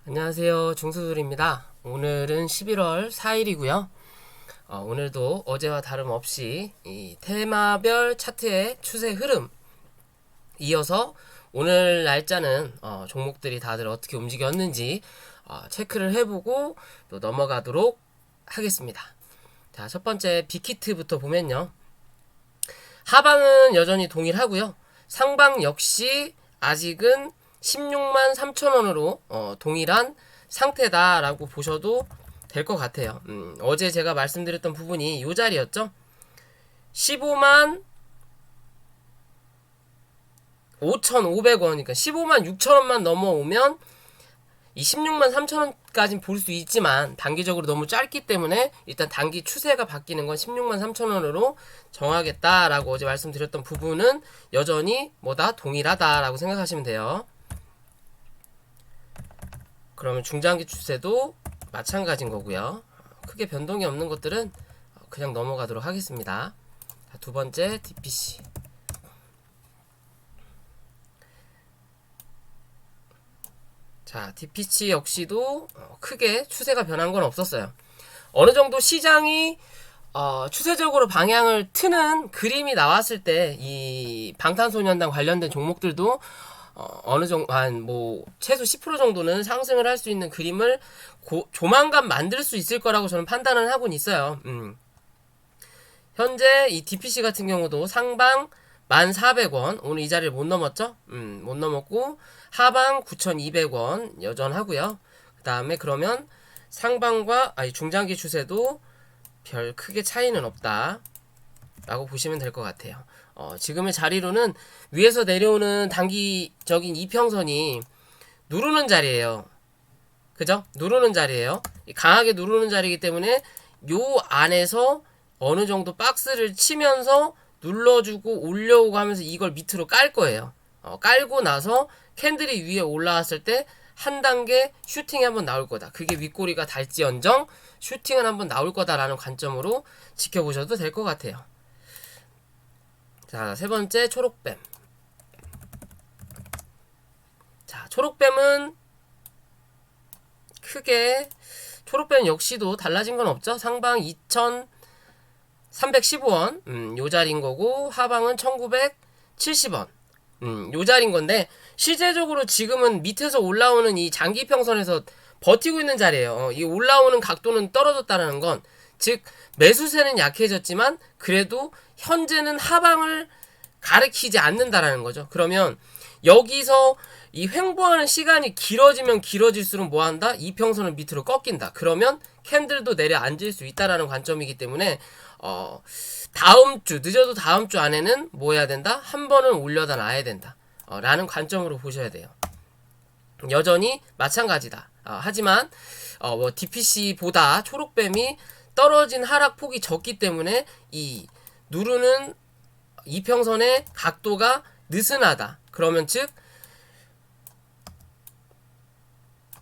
안녕하세요. 중수술입니다. 오늘은 11월 4일이고요. 오늘도 어제와 다름없이 이 테마별 차트의 추세 흐름 이어서 오늘 날짜는 종목들이 다들 어떻게 움직였는지 체크를 해보고 또 넘어가도록 하겠습니다. 자, 첫 번째 빅히트부터 보면요. 하방은 여전히 동일하고요. 상방 역시 아직은 16만 3천원으로 동일한 상태다라고 보셔도 될 것 같아요. 어제 제가 말씀드렸던 부분이 이 자리였죠. 15만 5,500원, 그러니까 15만 6천원만 넘어오면 이 16만 3천원까지는 볼 수 있지만 단기적으로 너무 짧기 때문에 일단 단기 추세가 바뀌는 건 16만 3천원으로 정하겠다라고 어제 말씀드렸던 부분은 여전히 뭐다 동일하다라고 생각하시면 돼요. 그러면 중장기 추세도 마찬가지인 거고요. 크게 변동이 없는 것들은 그냥 넘어가도록 하겠습니다. 자, 두 번째 DPC. 자, DPC 역시도 크게 추세가 변한 건 없었어요. 어느 정도 시장이 추세적으로 방향을 트는 그림이 나왔을 때 이 방탄소년단 관련된 종목들도 어느 정도 한 뭐 최소 10% 정도는 상승을 할 수 있는 그림을 조만간 만들 수 있을 거라고 저는 판단을 하고는 있어요. 현재 이 DPC 같은 경우도 상방 1,400원 오늘 이 자리를 못 넘었죠? 못 넘었고 하방 9,200원 여전하고요. 그 다음에 그러면 상방과 중장기 추세도 별 크게 차이는 없다 라고 보시면 될 것 같아요. 지금의 자리로는 위에서 내려오는 단기적인 이평선이 누르는 자리예요. 그죠? 누르는 자리예요. 강하게 누르는 자리이기 때문에 요 안에서 어느 정도 박스를 치면서 눌러주고 올려오고 하면서 이걸 밑으로 깔 거예요. 깔고 나서 캔들이 위에 올라왔을 때 한 단계 슈팅이 한번 나올 거다. 그게 윗꼬리가 달지언정 슈팅은 한번 나올 거다라는 관점으로 지켜보셔도 될 것 같아요. 자, 세 번째 초록뱀. 자, 초록뱀은 크게 초록뱀 역시도 달라진 건 없죠. 상방 2,315원 요 자리인 거고 하방은 1,970원 요 자리인 건데 실제적으로 지금은 밑에서 올라오는 이 장기평선에서 버티고 있는 자리예요. 이 올라오는 각도는 떨어졌다는 건 즉 매수세는 약해졌지만 그래도 현재는 하방을 가리키지 않는다라는 거죠. 그러면 여기서 이 횡보하는 시간이 길어지면 길어질수록 뭐한다? 이평선을 밑으로 꺾인다. 그러면 캔들도 내려앉을 수 있다라는 관점이기 때문에 다음 주 늦어도 다음 주 안에는 뭐 해야 된다? 한 번은 올려다 놔야 된다. 라는 관점으로 보셔야 돼요. 여전히 마찬가지다. 하지만 뭐 DPC보다 초록뱀이 떨어진 하락폭이 적기 때문에 이 누르는 이평선의 각도가 느슨하다. 그러면 즉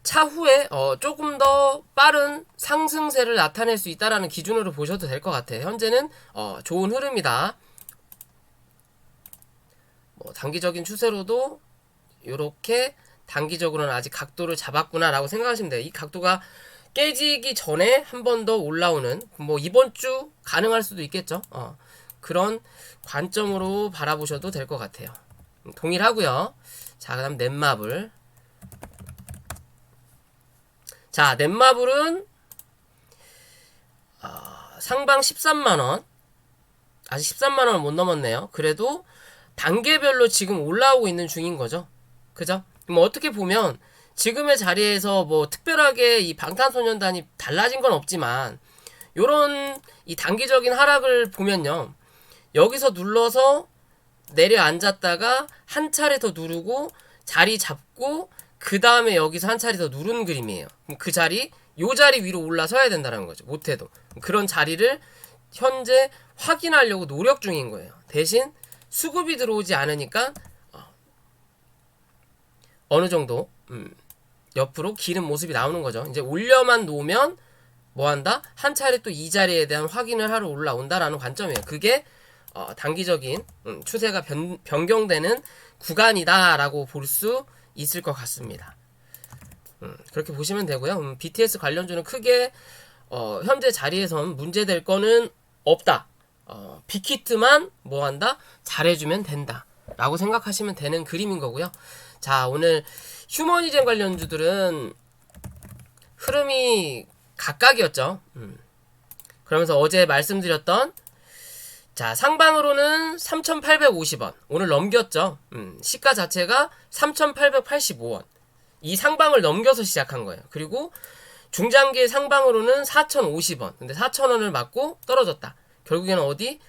차후에 조금 더 빠른 상승세를 나타낼 수 있다라는 기준으로 보셔도 될 것 같아요. 현재는 좋은 흐름이다. 뭐 단기적인 추세로도 이렇게 단기적으로는 아직 각도를 잡았구나라고 생각하시면 돼요. 이 각도가 깨지기 전에 한 번 더 올라오는 뭐 이번 주 가능할 수도 있겠죠. 그런 관점으로 바라보셔도 될 것 같아요. 동일하고요. 자, 그다음 넷마블. 자, 넷마블은 상방 13만원 아직 13만원을 못 넘었네요. 그래도 단계별로 지금 올라오고 있는 중인 거죠. 그죠? 뭐 어떻게 보면 지금의 자리에서 뭐 특별하게 이 방탄소년단이 달라진 건 없지만 요런 이 단기적인 하락을 보면요. 여기서 눌러서 내려앉았다가 한 차례 더 누르고 자리 잡고 그 다음에 여기서 한 차례 더 누르는 그림이에요. 그 자리, 요 자리 위로 올라서야 된다는 거죠. 못해도. 그런 자리를 현재 확인하려고 노력 중인 거예요. 대신 수급이 들어오지 않으니까 어느 정도 옆으로 기는 모습이 나오는 거죠. 이제 올려만 놓으면 뭐한다? 한 차례 또 이 자리에 대한 확인을 하러 올라온다라는 관점이에요. 그게 단기적인 추세가 변경되는 구간이다라고 볼 수 있을 것 같습니다. 그렇게 보시면 되고요. BTS 관련주는 크게 현재 자리에선 문제될 거는 없다. 빅히트만 뭐한다? 잘해주면 된다 라고 생각하시면 되는 그림인 거고요. 자, 오늘 휴머니젠 관련주들은 흐름이 각각이었죠. 그러면서 어제 말씀드렸던 자, 상방으로는 3,850원 오늘 넘겼죠. 시가 자체가 3,885원 이 상방을 넘겨서 시작한 거예요. 그리고 중장기 상방으로는 4,050원 근데 4,000원을 맞고 떨어졌다. 결국에는 어디?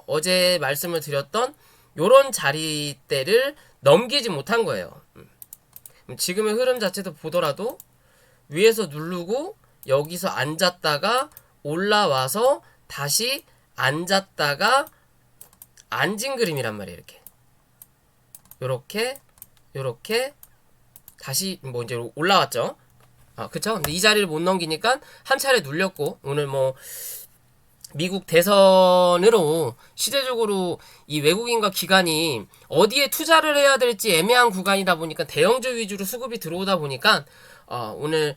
어제 말씀을 드렸던 요런 자리대를 넘기지 못한 거예요. 지금의 흐름 자체도 보더라도 위에서 누르고 여기서 앉았다가 올라와서 다시 앉았다가 앉은 그림이란 말이에요. 요렇게 다시 뭐 이제 올라왔죠. 그쵸? 근데 이 자리를 못 넘기니까 한 차례 눌렸고 오늘 뭐 미국 대선으로 시대적으로 이 외국인과 기관이 어디에 투자를 해야 될지 애매한 구간이다 보니까 대형주 위주로 수급이 들어오다 보니까 오늘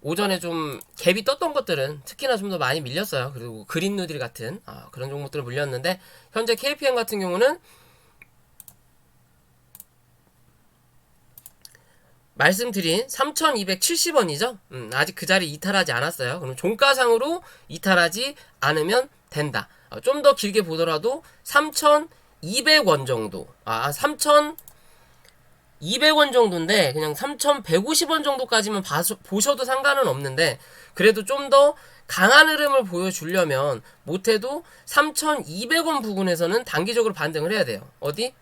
오전에 좀 갭이 떴던 것들은 특히나 좀 더 많이 밀렸어요. 그리고 그린 누딜 같은 그런 종목들을 물렸는데 현재 KPM 같은 경우는 말씀드린 3,270원이죠. 아직 그 자리 이탈하지 않았어요. 그럼 종가상으로 이탈하지 않으면 된다. 좀 더 길게 보더라도 3,200원 정도. 3,200원 정도인데 그냥 3,150원 정도까지만 보셔도 상관은 없는데 그래도 좀 더 강한 흐름을 보여주려면 못해도 3,200원 부근에서는 단기적으로 반등을 해야 돼요. 어디?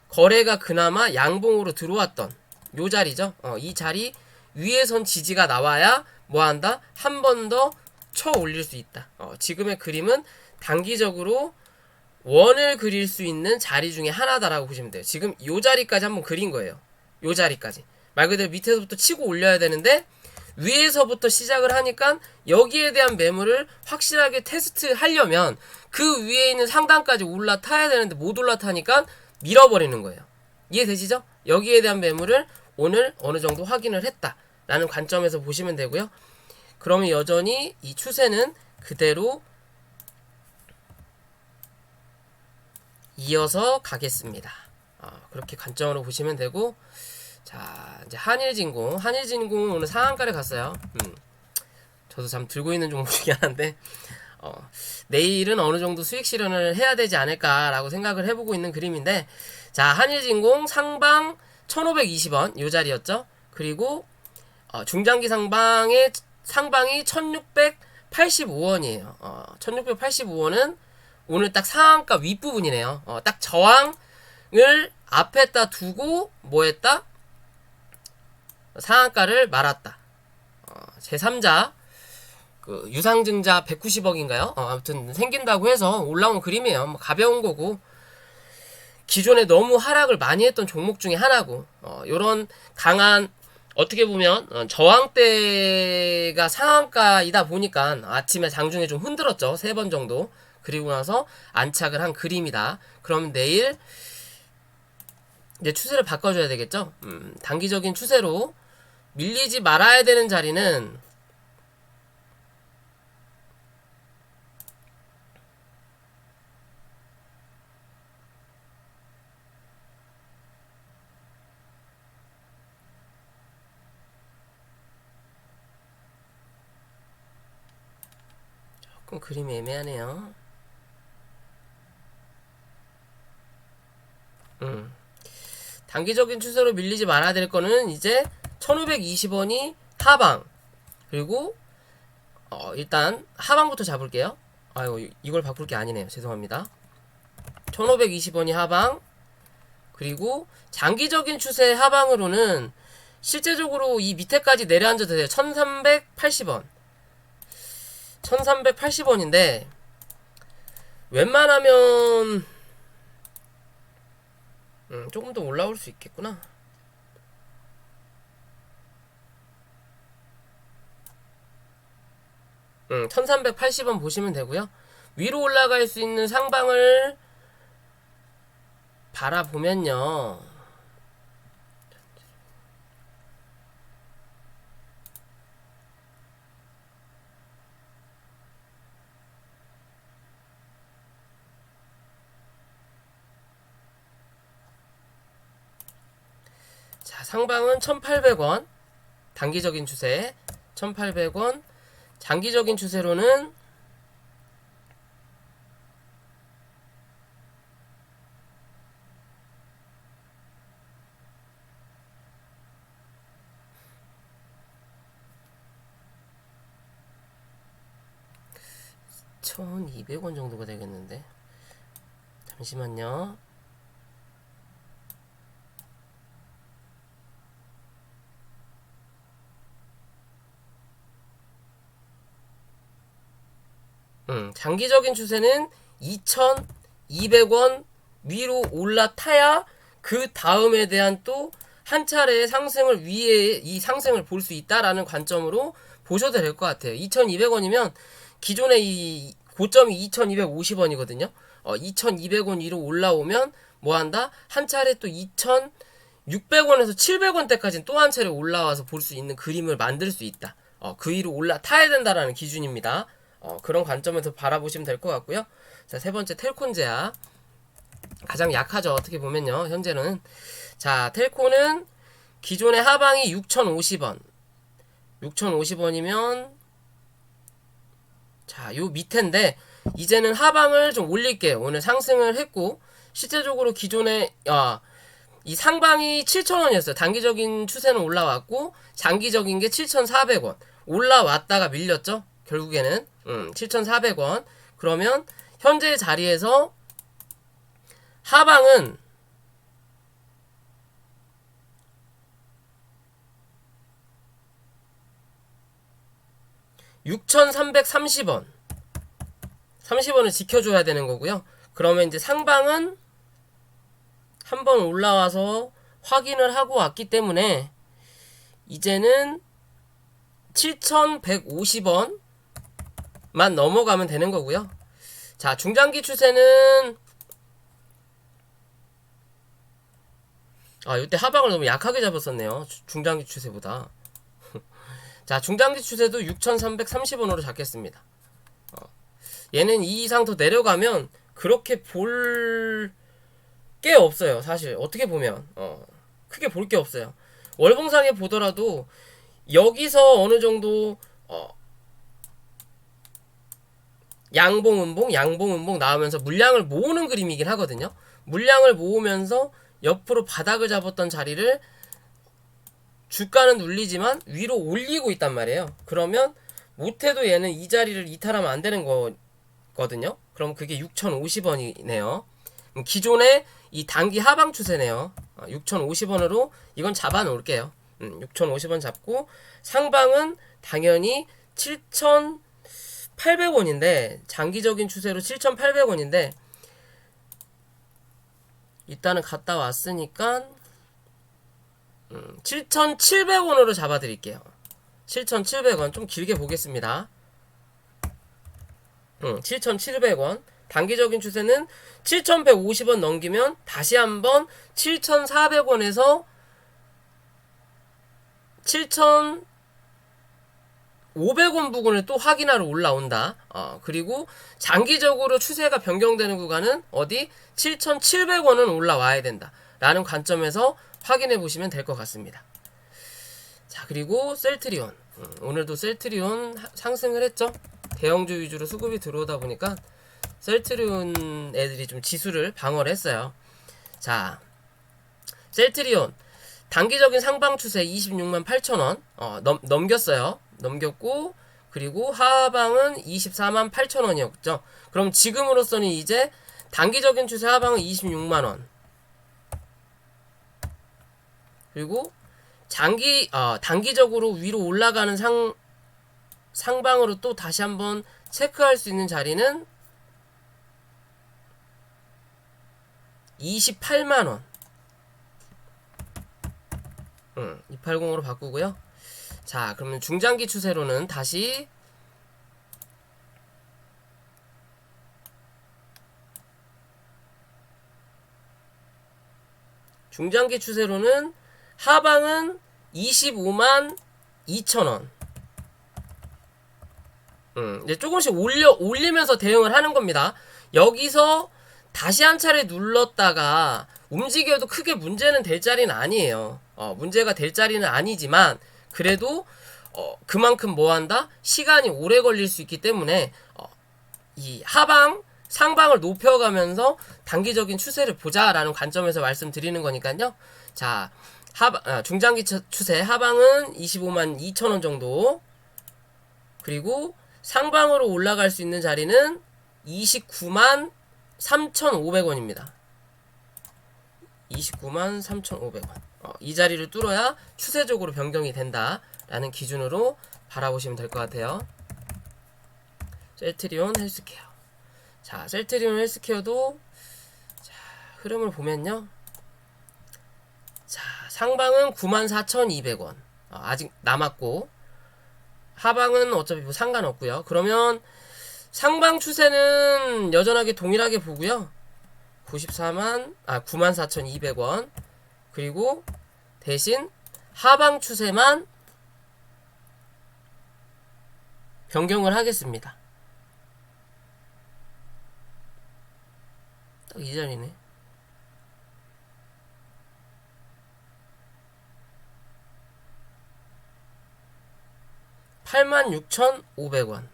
거래가 그나마 양봉으로 들어왔던 요 자리죠. 이 자리 위에선 지지가 나와야 뭐한다? 한 번 더 쳐 올릴 수 있다. 지금의 그림은 단기적으로 원을 그릴 수 있는 자리 중에 하나다라고 보시면 돼요. 지금 요 자리까지 한번 그린 거예요. 요 자리까지. 말 그대로 밑에서부터 치고 올려야 되는데 위에서부터 시작을 하니까 여기에 대한 매물을 확실하게 테스트 하려면 그 위에 있는 상단까지 올라타야 되는데 못 올라타니까 밀어버리는 거예요. 이해되시죠? 여기에 대한 매물을 오늘 어느 정도 확인을 했다라는 관점에서 보시면 되고요. 그러면 여전히 이 추세는 그대로 이어서 가겠습니다. 그렇게 관점으로 보시면 되고 자 이제 한일진공 오늘 상한가를 갔어요. 저도 참 들고 있는 종목 중에 하나인데 내일은 어느 정도 수익 실현을 해야 되지 않을까라고 생각을 해보고 있는 그림인데 자 한일진공 상방 1,520원 요 자리였죠. 그리고 중장기 상방이 1,685원이에요. 1,685원은 오늘 딱 상한가 윗부분이네요. 딱 저항을 앞에다 두고 뭐 했다? 상한가를 말았다. 제3자 그 유상증자 190억인가요? 아무튼 생긴다고 해서 올라온 그림이에요. 뭐 가벼운 거고 기존에 너무 하락을 많이 했던 종목 중에 하나고 요런 강한 어떻게 보면 저항대가 상한가이다 보니까 아침에 장중에 좀 흔들었죠. 3번 정도. 그리고 나서 안착을 한 그림이다. 그럼 내일 이제 추세를 바꿔줘야 되겠죠. 단기적인 추세로 밀리지 말아야 되는 자리는 조금 그림이 애매하네요. 단기적인 추세로 밀리지 말아야 될 거는 이제 1,520원이 하방 그리고 일단 하방부터 잡을게요. 아유 이걸 바꿀 게 아니네요. 죄송합니다. 1,520원이 하방 그리고 장기적인 추세 하방으로는 실제적으로 이 밑에까지 내려앉아도 돼요. 1,380원 1,380원인데 웬만하면 조금 더 올라올 수 있겠구나. 음, 1380원 보시면 되고요. 위로 올라갈 수 있는 상방을 바라보면요. 상방은 1,800원. 단기적인 추세 1,800원. 장기적인 추세로는 $1,200원 정도가 되겠는데. 잠시만요. 장기적인 추세는 2,200원 위로 올라타야 그 다음에 대한 또 한 차례의 상승을 위에 이 상승을 볼 수 있다라는 관점으로 보셔도 될 것 같아요. 2,200원이면 기존의 이 고점이 2,250원이거든요. 2,200원 위로 올라오면 뭐 한다? 한 차례 또 2,600원에서 700원대까지는 또 한 차례 올라와서 볼 수 있는 그림을 만들 수 있다. 그 위로 올라타야 된다라는 기준입니다. 그런 관점에서 바라보시면 될 것 같고요. 자, 세 번째 텔콘제약. 가장 약하죠. 어떻게 보면요. 현재는. 자, 텔코는 기존의 하방이 6,050원. 6,050원이면 자, 요 밑인데 이제는 하방을 좀 올릴게요. 오늘 상승을 했고 실제적으로 기존의 이 상방이 7,000원이었어요. 단기적인 추세는 올라왔고 장기적인 게 7,400원. 올라왔다가 밀렸죠. 결국에는 7,400원. 그러면 현재 자리에서 하방은 6,330원. 30원을 지켜줘야 되는 거고요. 그러면 이제 상방은 한번 올라와서 확인을 하고 왔기 때문에 이제는 7,150원만 넘어가면 되는 거고요. 자, 중장기 추세는 이때 하방을 너무 약하게 잡았었네요. 중장기 추세보다. 자, 중장기 추세도 6,330원으로 잡겠습니다. 얘는 이 이상 더 내려가면 그렇게 볼 게 없어요. 사실 어떻게 보면 크게 볼 게 없어요. 월봉상에 보더라도 여기서 어느 정도 양봉 음봉 나오면서 물량을 모으는 그림이긴 하거든요. 물량을 모으면서 옆으로 바닥을 잡았던 자리를 주가는 눌리지만 위로 올리고 있단 말이에요. 그러면 못해도 얘는 이 자리를 이탈하면 안 되는 거거든요. 그럼 그게 6,050원이네요. 기존의 이 단기 하방 추세네요. 6,050원으로 이건 잡아 놓을게요. 6,050원 잡고 상방은 당연히 7,800원인데 장기적인 추세로 7,800원인데 일단은 갔다 왔으니까 7,700원으로 잡아드릴게요. 7,700원 좀 길게 보겠습니다. 7,700원 단기적인 추세는 7,150원 넘기면 다시 한번 7,400원에서 7,500원 부근을 또 확인하러 올라온다. 그리고 장기적으로 추세가 변경되는 구간은 어디? 7,700원은 올라와야 된다 라는 관점에서 확인해 보시면 될 것 같습니다. 자, 그리고 셀트리온. 오늘도 셀트리온 상승을 했죠. 대형주 위주로 수급이 들어오다 보니까 셀트리온 애들이 좀 지수를 방어를 했어요. 자, 셀트리온 단기적인 상방 추세 26만 8천원 넘겼어요. 넘겼고 그리고 하방은 24만 8천원이었죠. 그럼 지금으로서는 이제 단기적인 추세 하방은 26만원. 그리고 단기적으로 위로 올라가는 상방으로 또 다시 한번 체크할 수 있는 자리는 28만원. 280으로 바꾸고요. 자, 그러면 중장기 추세로는 다시 중장기 추세로는 하방은 25만 2천원. 이제 조금씩 올리면서 대응을 하는 겁니다. 여기서 다시 한 차례 눌렀다가 움직여도 크게 문제는 될 자리는 아니에요. 문제가 될 자리는 아니지만 그래도 그만큼 뭐한다? 시간이 오래 걸릴 수 있기 때문에 이 하방, 상방을 높여가면서 단기적인 추세를 보자라는 관점에서 말씀드리는 거니까요. 자, 중장기 추세 하방은 25만 2천원 정도, 그리고 상방으로 올라갈 수 있는 자리는 29만 3,500원입니다. 29만 3,500원. 이 자리를 뚫어야 추세적으로 변경이 된다라는 기준으로 바라보시면 될 것 같아요. 셀트리온 헬스케어. 자, 셀트리온 헬스케어도 자, 흐름을 보면요. 자, 상방은 94,200원. 아직 남았고, 하방은 어차피 뭐 상관없고요. 그러면 상방 추세는 여전하게 동일하게 보고요. 94만 94,200원. 그리고 대신 하방 추세만 변경을 하겠습니다. 딱 이 자리네. (86,500원)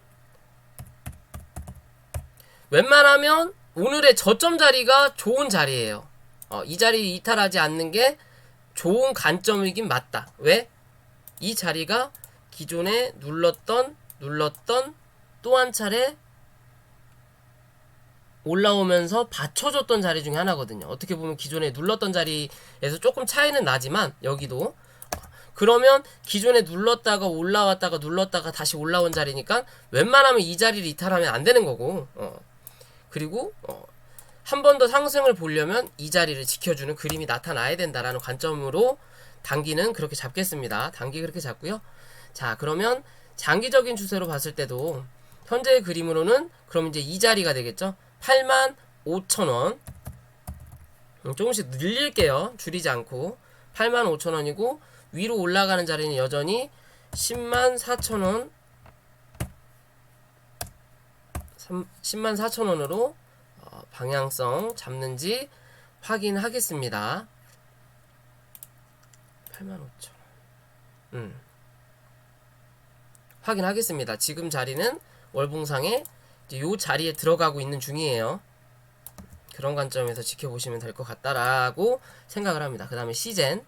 웬만하면 오늘의 저점 자리가 좋은 자리예요. 이 자리 이탈하지 않는 게 좋은 관점이긴 맞다. 왜? 이 자리가 기존에 눌렀던 또 한 차례 올라오면서 받쳐줬던 자리 중에 하나거든요. 어떻게 보면 기존에 눌렀던 자리에서 조금 차이는 나지만 여기도 그러면 기존에 눌렀다가 올라왔다가 눌렀다가 다시 올라온 자리니까 웬만하면 이 자리를 이탈하면 안 되는 거고, 그리고 한 번 더 상승을 보려면 이 자리를 지켜주는 그림이 나타나야 된다라는 관점으로 단기는 그렇게 잡겠습니다. 단기 그렇게 잡고요. 자, 그러면 장기적인 추세로 봤을 때도 현재의 그림으로는 그럼 이제 이 자리가 되겠죠. 85,000원. 조금씩 늘릴게요. 줄이지 않고 85,000원이고 위로 올라가는 자리는 여전히 104,000원 104,000원으로 방향성 잡는지 확인하겠습니다. 85,000원. 확인하겠습니다. 지금 자리는 월봉상에 이 자리에 들어가고 있는 중이에요. 그런 관점에서 지켜보시면 될 것 같다라고 생각을 합니다. 그 다음에 시젠.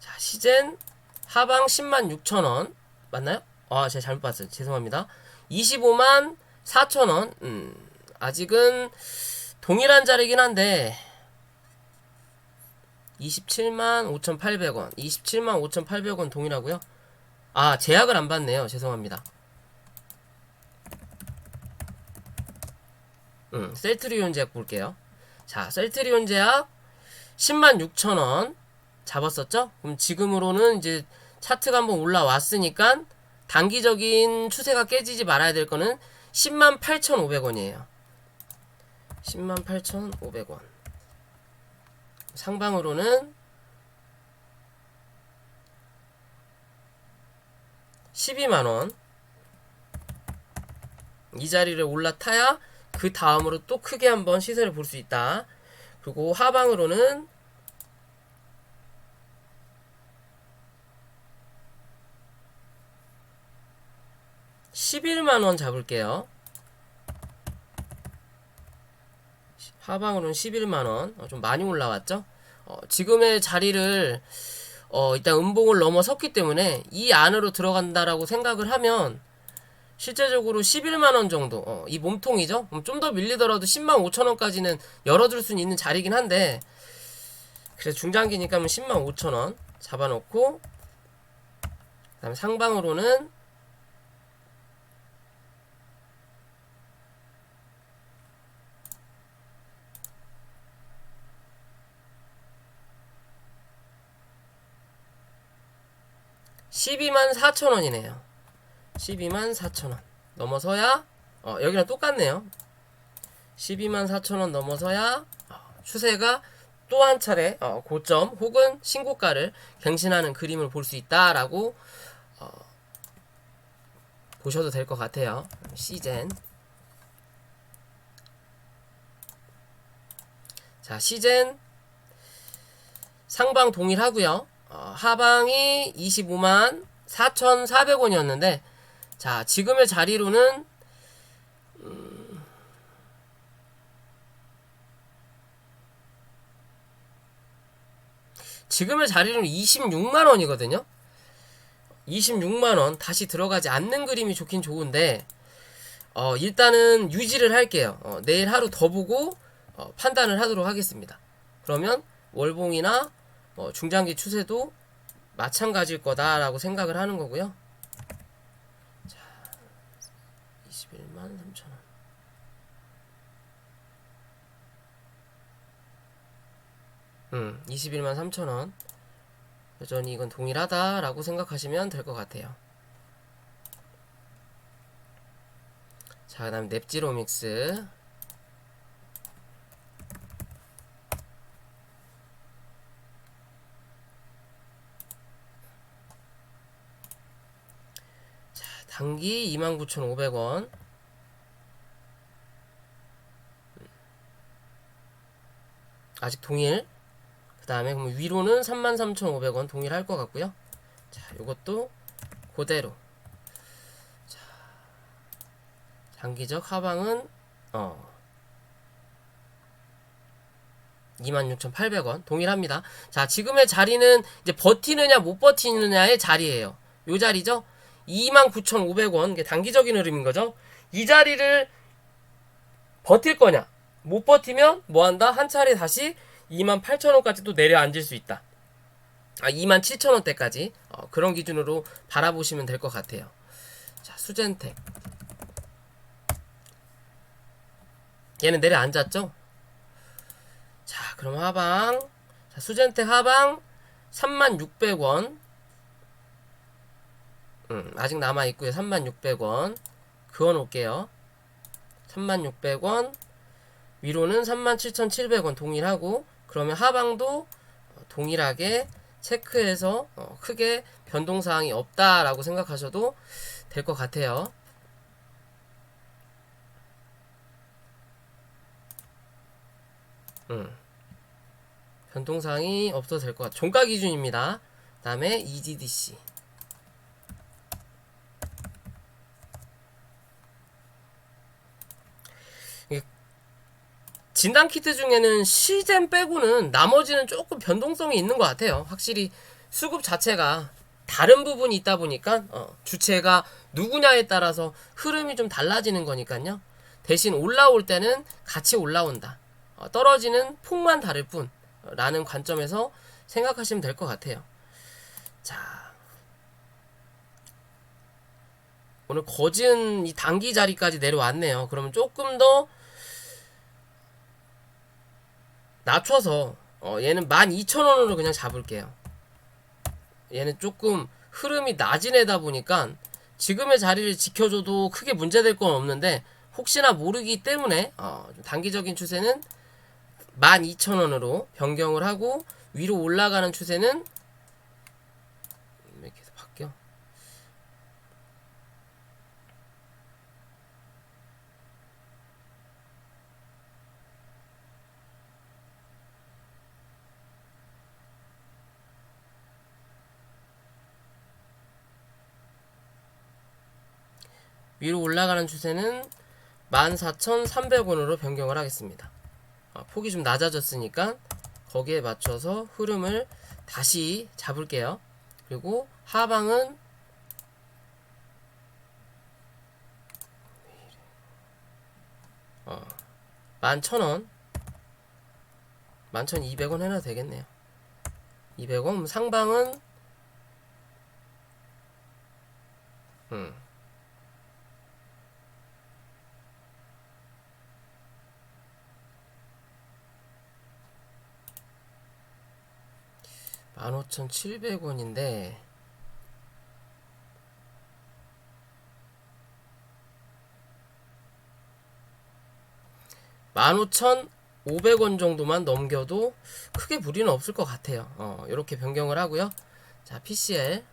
자, 시젠 하방 106,000원 맞나요? 제가 잘못 봤어요. 죄송합니다. 25만 4천원. 아직은 동일한 자리긴 한데 27만 5,800원 27만 5,800원 동일하고요. 제약을 안 받네요. 죄송합니다. 셀트리온 제약 볼게요. 자, 셀트리온 제약 106,000원 잡았었죠? 그럼 지금으로는 이제 차트가 한번 올라왔으니까 단기적인 추세가 깨지지 말아야 될 거는 108,500원이에요. 108,500원. 상방으로는 12만원. 이 자리를 올라타야 그 다음으로 또 크게 한번 시세를 볼 수 있다. 그리고 하방으로는 11만원 잡을게요. 하방으로는 11만원. 좀 많이 올라왔죠? 지금의 자리를 일단 음봉을 넘어섰기 때문에 이 안으로 들어간다라고 생각을 하면 실제적으로 11만원 정도, 이 몸통이죠? 좀 더 밀리더라도 10만 5천원까지는 열어줄 수 있는 자리긴 한데, 그래서 중장기니까 10만 5천원 잡아놓고, 그 다음에 상방으로는 12만 4천원이네요. 12만 4천원 넘어서야 여기랑 똑같네요. 12만 4천원 넘어서야 추세가 또 한 차례 고점 혹은 신고가를 갱신하는 그림을 볼 수 있다라고 보셔도 될 것 같아요. 시젠. 자, 시젠 상방 동일하고요. 하방이 25만 4,400원이었는데 자, 지금의 자리로는 지금의 자리는 26만원이거든요. 26만원 다시 들어가지 않는 그림이 좋긴 좋은데 일단은 유지를 할게요. 내일 하루 더 보고 판단을 하도록 하겠습니다. 그러면 월봉이나 중장기 추세도 마찬가지일 거다라고 생각을 하는 거고요. 자, 21만 3천원. 음, 21만 3천원. 여전히 이건 동일하다라고 생각하시면 될 것 같아요. 자, 그 다음 넵지로믹스. 자, 단기 29,500원. 아직 동일. 그 다음에 그럼 위로는 33,500원 동일할 것 같고요. 자, 요것도 그대로. 자, 장기적 하방은 26,800원 동일합니다. 자, 지금의 자리는 이제 버티느냐 못 버티느냐의 자리예요. 요 자리죠. 29,500원. 이게 단기적인 흐름인 거죠. 이 자리를 버틸 거냐 못 버티면 뭐한다? 한 차례 다시 28,000원까지 또 내려앉을 수 있다. 27,000원대까지 그런 기준으로 바라보시면 될 것 같아요. 자, 수젠텍. 얘는 내려앉았죠? 자, 그럼 하방. 자, 수젠텍 하방 36,600원. 아직 남아있고요. 36,600원. 그어놓을게요. 36,600원. 위로는 37,700원 동일하고, 그러면 하방도 동일하게 체크해서 크게 변동사항이 없다라고 생각하셔도 될 것 같아요. 변동사항이 없어도 될 것 같아요. 종가 기준입니다. 그 다음에 EGDC. 진단 키트 중에는 시젠 빼고는 나머지는 조금 변동성이 있는 것 같아요. 확실히 수급 자체가 다른 부분이 있다 보니까 주체가 누구냐에 따라서 흐름이 좀 달라지는 거니까요. 대신 올라올 때는 같이 올라온다. 떨어지는 폭만 다를 뿐 라는 관점에서 생각하시면 될 것 같아요. 자, 오늘 거진 이 단기 자리까지 내려왔네요. 그러면 조금 더 낮춰서 얘는 12,000원으로 그냥 잡을게요. 얘는 조금 흐름이 낮은 애다 보니까 지금의 자리를 지켜줘도 크게 문제될 건 없는데 혹시나 모르기 때문에 좀 단기적인 추세는 12,000원으로 변경을 하고, 위로 올라가는 추세는 왜 계속 바뀌어? 위로 올라가는 추세는 14,300원으로 변경을 하겠습니다. 폭이 좀 낮아졌으니까 거기에 맞춰서 흐름을 다시 잡을게요. 그리고 하방은 11,000원, 11,200원 해놔도 되겠네요. 200원. 상방은 15,700원인데 15,500원 정도만 넘겨도 크게 무리는 없을 것 같아요. 이렇게 변경을 하고요. 자, PCL.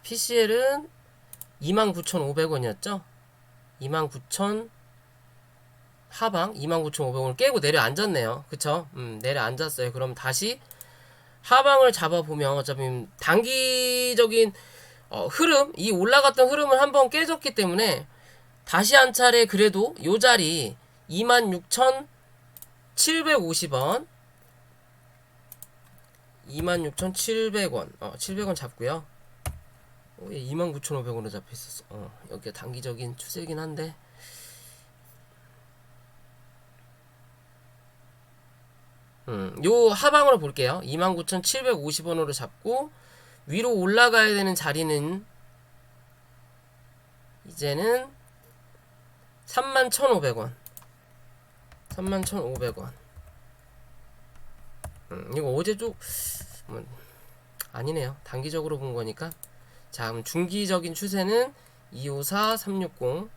PCL은 29,500원이었죠. 29,000 하방 29,500원을 깨고 내려앉았네요. 그쵸? 내려앉았어요. 그럼 다시 하방을 잡아보면 어차피 단기적인 흐름, 이 올라갔던 흐름을 한번 깨졌기 때문에 다시 한 차례 그래도 요 자리 26,750원 26,700원 700원 잡고요. 29,500원으로 잡혀있었어. 여기가 단기적인 추세이긴 한데 요 하방으로 볼게요. 29,750원으로 잡고 위로 올라가야 되는 자리는 이제는 31,500원 31,500원 이거 어제 좀 아니네요. 단기적으로 본 거니까. 자, 그럼 중기적인 추세는 254, 360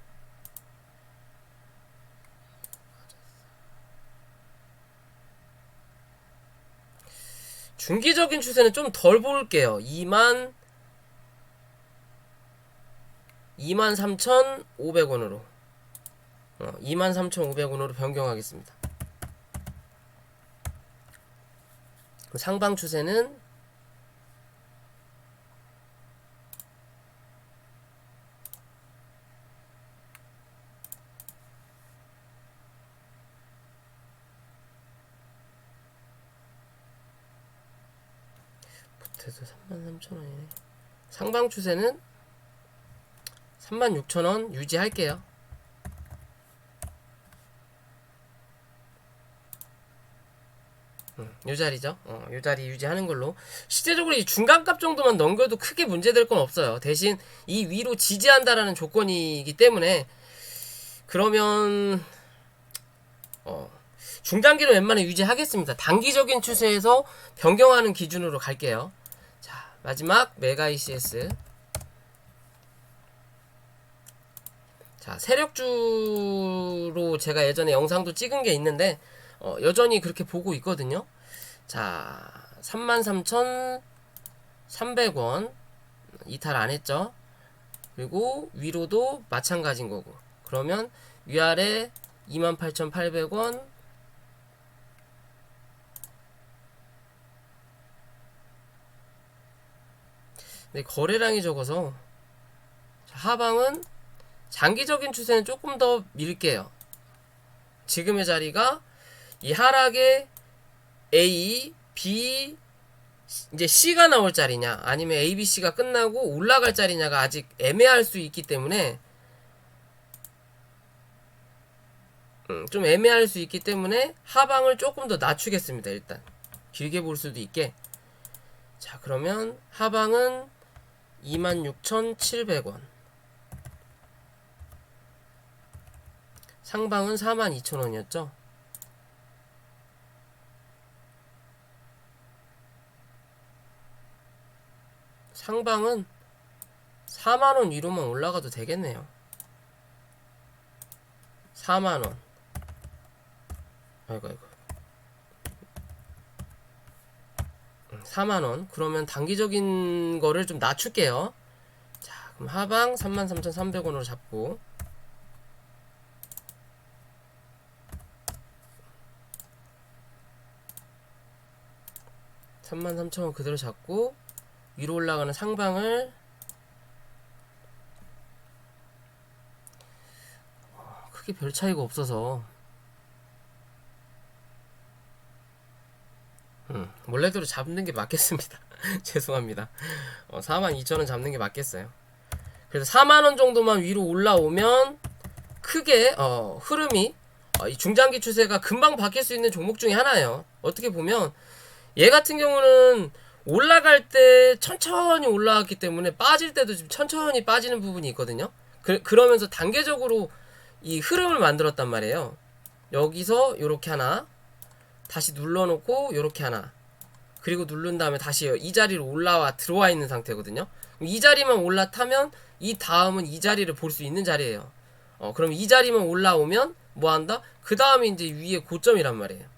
중기적인 추세는 좀 덜 볼게요. 23,500원으로 23,500원으로 변경하겠습니다. 상방 추세는 붙어서 33,000원이네. 상방 추세는 36,000원 유지할게요. 요 자리죠. 요 자리 유지하는 걸로. 실제적으로 이 중간값 정도만 넘겨도 크게 문제될 건 없어요. 대신 이 위로 지지한다라는 조건이기 때문에 그러면 중단기로 웬만하면 유지하겠습니다. 단기적인 추세에서 변경하는 기준으로 갈게요. 자, 마지막 메가 ECS. 자, 세력주로 제가 예전에 영상도 찍은 게 있는데 여전히 그렇게 보고 있거든요. 자, 33,300원 이탈 안 했죠. 그리고 위로도 마찬가지인 거고. 그러면 위아래 28,800원 네, 거래량이 적어서 하방은 장기적인 추세는 조금 더 밀게요. 지금의 자리가 이 하락에 A, B, 이제 C가 나올 자리냐 아니면 A, B, C가 끝나고 올라갈 자리냐가 아직 애매할 수 있기 때문에 좀 애매할 수 있기 때문에 하방을 조금 더 낮추겠습니다. 일단 길게 볼 수도 있게. 자, 그러면 하방은 26,700원 상방은 42,000원이었죠. 상방은 4만원 위로만 올라가도 되겠네요. 4만원. 아이고 4만원. 그러면 단기적인 거를 좀 낮출게요. 자, 그럼 하방 33,300원으로 잡고 33,000원 그대로 잡고 위로 올라가는 상방을 크게 별 차이가 없어서 원래대로 잡는 게 맞겠습니다. 죄송합니다. 42,000원 잡는 게 맞겠어요. 그래서 4만원 정도만 위로 올라오면 크게 흐름이 이 중장기 추세가 금방 바뀔 수 있는 종목 중에 하나예요. 어떻게 보면 얘 같은 경우는 올라갈 때 천천히 올라왔기 때문에 빠질 때도 좀 천천히 빠지는 부분이 있거든요. 그러면서 단계적으로 이 흐름을 만들었단 말이에요. 여기서 요렇게 하나 다시 눌러놓고 요렇게 하나 그리고 누른 다음에 다시 이 자리로 올라와 들어와 있는 상태거든요. 이 자리만 올라타면 이 다음은 이 자리를 볼 수 있는 자리예요. 그럼 이 자리만 올라오면 뭐 한다? 그 다음에 이제 위에 고점이란 말이에요.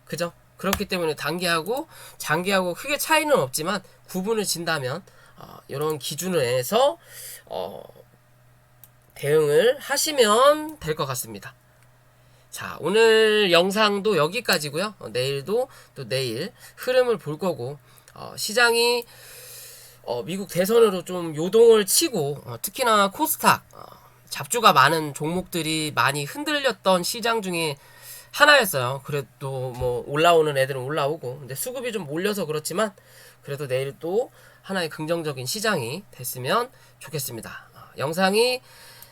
그죠? 그렇기 때문에 단기하고 장기하고 크게 차이는 없지만 구분을 진다면 이런 기준에서 대응을 하시면 될 것 같습니다. 자, 오늘 영상도 여기까지고요. 내일도 또 내일 흐름을 볼 거고, 시장이 미국 대선으로 좀 요동을 치고, 특히나 코스닥 잡주가 많은 종목들이 많이 흔들렸던 시장 중에 하나였어요. 그래도 뭐 올라오는 애들은 올라오고, 근데 수급이 좀 몰려서 그렇지만 그래도 내일 또 하나의 긍정적인 시장이 됐으면 좋겠습니다. 영상이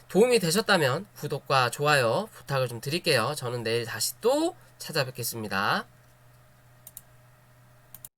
도움이 되셨다면 구독과 좋아요 부탁을 좀 드릴게요. 저는 내일 다시 또 찾아뵙겠습니다.